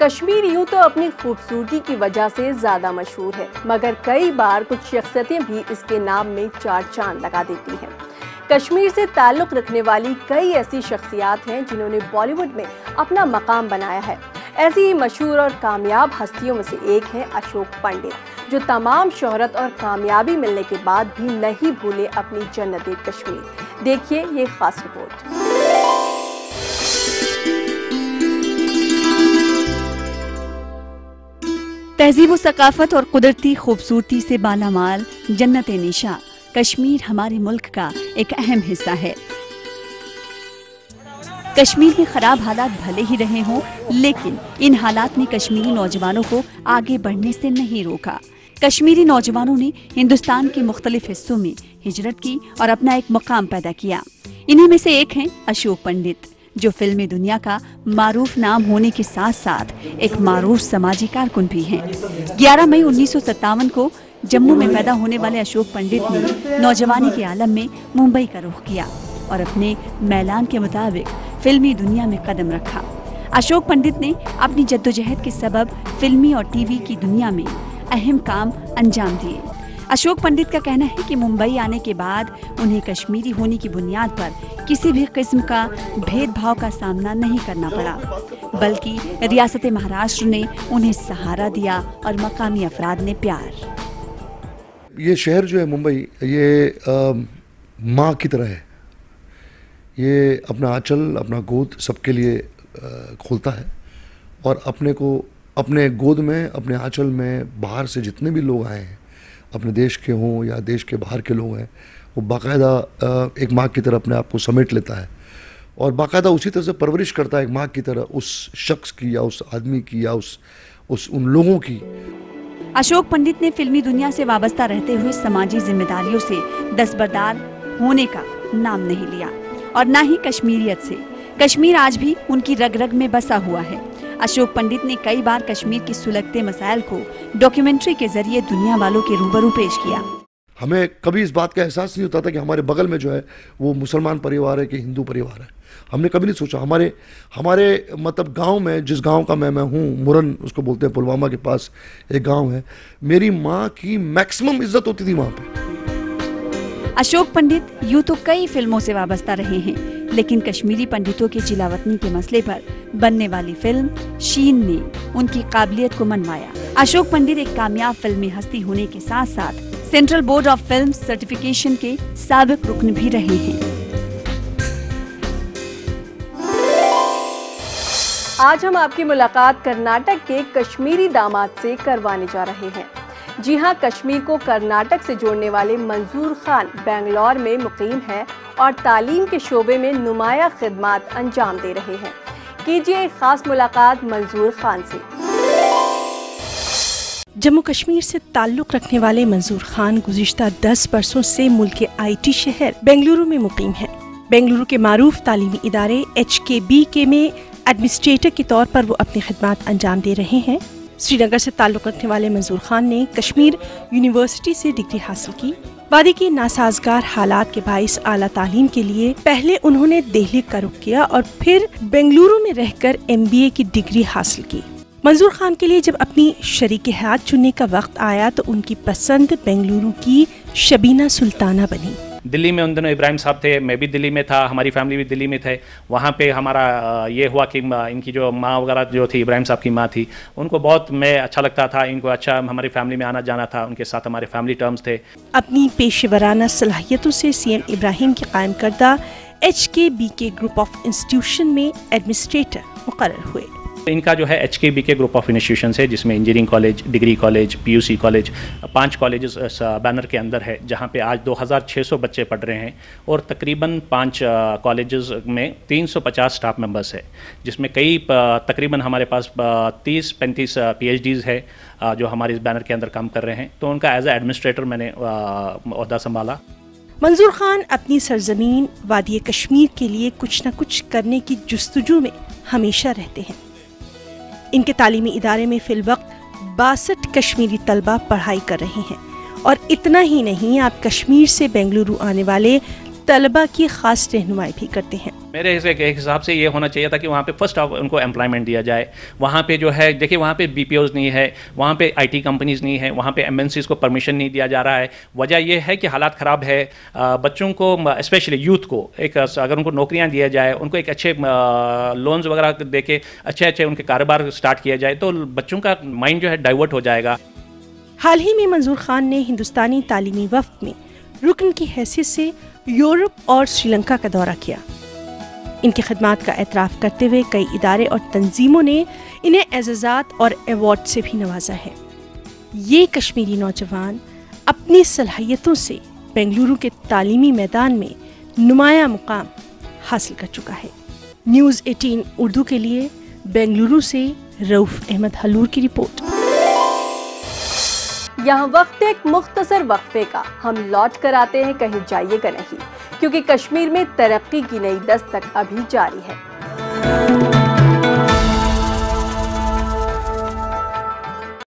कश्मीर यूं तो अपनी खूबसूरती की वजह से ज्यादा मशहूर है, मगर कई बार कुछ शख्सियतें भी इसके नाम में चार चांद लगा देती हैं। कश्मीर से ताल्लुक रखने वाली कई ऐसी शख्सियात हैं जिन्होंने बॉलीवुड में अपना मकाम बनाया है। ऐसी ही मशहूर और कामयाब हस्तियों में से एक है अशोक पंडित, जो तमाम शोहरत और कामयाबी मिलने के बाद भी नहीं भूले अपनी जन्नत कश्मीर। देखिए ये खास रिपोर्ट। तहजीब व सकाफत और कुदरती खूबसूरती से बालामाल जन्नत निशा कश्मीर हमारे मुल्क का एक अहम हिस्सा है। कश्मीर में खराब हालात भले ही रहे हों, लेकिन इन हालात ने कश्मीरी नौजवानों को आगे बढ़ने से नहीं रोका। कश्मीरी नौजवानों ने हिंदुस्तान के मुख्तलिफ हिस्सों में हिजरत की और अपना एक मुकाम पैदा किया। इन्हीं में से एक हैं अशोक पंडित, जो फिल्मी दुनिया का मारूफ नाम होने के साथ साथ एक मारूफ समाजी कारकुन भी हैं। 11 मई 1957 को जम्मू में पैदा होने वाले अशोक पंडित ने नौजवानी के आलम में मुंबई का रुख किया और अपने मैलान के मुताबिक फिल्मी दुनिया में कदम रखा। अशोक पंडित ने अपनी जद्दोजहद के सबब फिल्मी और टीवी की दुनिया में अहम काम अंजाम दिए। अशोक पंडित का कहना है कि मुंबई आने के बाद उन्हें कश्मीरी होने की बुनियाद पर किसी भी किस्म का भेदभाव का सामना नहीं करना पड़ा, बल्कि रियासत महाराष्ट्र ने उन्हें सहारा दिया और मकामी अफराद ने प्यार। ये शहर जो है मुंबई, ये माँ की तरह है। ये अपना आंचल, अपना गोद सबके लिए खोलता है और अपने को अपने गोद में, अपने आंचल में बाहर से जितने भी लोग आए हैं, अपने देश के हों या देश के बाहर के लोग हैं, वो बाकायदा एक माँ की तरह अपने आप को समेट लेता है और बाकायदा उसी तरह से परवरिश करता है एक माँ की तरह उस शख्स की या उस आदमी की या उन लोगों की। अशोक पंडित ने फिल्मी दुनिया से वाबस्ता रहते हुए समाजी जिम्मेदारियों से दस्तबरदार होने का नाम नहीं लिया और न ही कश्मीरियत से। कश्मीर आज भी उनकी रग रग में बसा हुआ है। अशोक पंडित ने कई बार कश्मीर की सुलगते मसाइल को डॉक्यूमेंट्री के जरिए दुनिया वालों के रूबरू पेश किया। हमें कभी इस बात का एहसास नहीं होता था कि हमारे बगल में जो है वो मुसलमान परिवार है कि हिंदू परिवार है। हमने कभी नहीं सोचा। हमारे मतलब गांव में, जिस गांव का मैं हूँ, मुरन उसको बोलते हैं, पुलवामा के पास एक गांव है, मेरी माँ की मैक्सिमम इज्जत होती थी वहाँ पे। अशोक पंडित यूं तो कई फिल्मों से वाबस्ता रहे हैं, लेकिन कश्मीरी पंडितों के जिलावतनी के मसले पर बनने वाली फिल्म शीन ने उनकी काबिलियत को मनवाया। अशोक पंडित एक कामयाब फिल्मी हस्ती होने के साथ साथ central board of film certification के साबिक रुकन भी रहे हैं। आज हम आपकी मुलाकात कर्नाटक के कश्मीरी दामाद से करवाने जा रहे हैं। जी हां, कश्मीर को कर्नाटक से जोड़ने वाले मंजूर खान बेंगलोर में मुकीम है और तालीम के शोबे में नुमाया खिदमात अंजाम दे रहे हैं। कीजिए एक खास मुलाकात मंजूर खान से। जम्मू कश्मीर से ताल्लुक रखने वाले मंजूर खान गुज़िश्ता 10 बरसों से मुल्क के IT शहर बेंगलुरु में मुकीम है। बेंगलुरु के मारूफ तालीमी इदारे HKBK में एडमिनिस्ट्रेटर के तौर पर वो अपनी खिदमात अंजाम दे रहे हैं। श्रीनगर से ताल्लुक रखने वाले मंजूर खान ने कश्मीर यूनिवर्सिटी से डिग्री हासिल की। वादी के नासाजगार हालात के बाइस आला तालीम के लिए पहले उन्होंने दिल्ली का रुख किया और फिर बेंगलुरु में रहकर MBA की डिग्री हासिल की। मंजूर खान के लिए जब अपनी शरीक हयात चुनने का वक्त आया तो उनकी पसंद बेंगलुरु की शबीना सुल्ताना बनी। दिल्ली में उन दिनों इब्राहिम साहब थे, मैं भी दिल्ली में था, हमारी फैमिली भी दिल्ली में थे। वहाँ पे हमारा ये हुआ कि इनकी जो माँ वगैरह जो थी, इब्राहिम साहब की माँ थी, उनको बहुत मैं अच्छा लगता था, इनको अच्छा हमारी फैमिली में आना जाना था, उनके साथ हमारे फैमिली टर्म्स थे। अपनी पेशेवराना सलाहियतों से CM इब्राहिम के कायम करदा HKBK ग्रुप ऑफ इंस्टीट्यूशन में एडमिनिस्ट्रेटर मुकर्रर हुए। इनका जो है HKBK ग्रुप ऑफ इंस्टीट्यूशन है, जिसमें engineering college, degree college, PUC college, 5 colleges इस बैनर के अंदर है, जहां पे आज 2600 बच्चे पढ़ रहे हैं और तकरीबन 5 कॉलेजेस में 350 स्टाफ मेंबर्स है, जिसमें कई तकरीबन हमारे पास 30-35 PhDs है जो हमारे इस बैनर के अंदर काम कर रहे हैं। तो उनका एज ए एडमिनिस्ट्रेटर मैंने ओहदा संभाला। मंजूर खान अपनी सरजमीन वादी कश्मीर के लिए कुछ न कुछ करने की जुस्तजू में हमेशा रहते हैं। इनके तालीमी इदारे में फिलवक्त 62 कश्मीरी तलबा पढ़ाई कर रहे हैं और इतना ही नहीं, आप कश्मीर से बेंगलुरु आने वाले तलबा की खास रहनुमाई भी करते हैं। मेरे हिसाब से ये होना चाहिए था कि वहाँ पे फर्स्ट ऑफ उनको एम्प्लॉयमेंट दिया जाए। वहाँ पे जो है देखिए, वहाँ पे BPOs नहीं है, वहाँ पे IT कंपनीज नहीं है, वहाँ पे MNCs को परमिशन नहीं दिया जा रहा है। वजह ये है कि हालात ख़राब है। बच्चों को स्पेशली यूथ को एक अगर उनको नौकरियाँ दिया जाए, उनको एक अच्छे लोन्स वगैरह दे के अच्छे उनके कारोबार स्टार्ट किया जाए तो बच्चों का माइंड जो है डाइवर्ट हो जाएगा। हाल ही में मंजूर खान ने हिंदुस्तानी तालीमी वफ्द में रुकन की हैसियत से यूरोप और श्रीलंका का दौरा किया। इनकी खिदमात का एतराफ़ करते हुए कई इदारे और तंजीमों ने इन्हें एज़ाज़ात और अवार्ड से भी नवाजा है। ये कश्मीरी नौजवान अपनी सलाहियतों से बेंगलुरु के तालीमी मैदान में नुमाया मुकाम हासिल कर चुका है। न्यूज़ 18 उर्दू के लिए बेंगलुरु से रऊफ अहमद हलूर की रिपोर्ट। यहाँ वक्त एक मुख्तसर वक्फे का, हम लौट कर आते हैं, कहीं जाइएगा नहीं, क्योंकि कश्मीर में तरक्की की नई दस्तक अभी जारी है।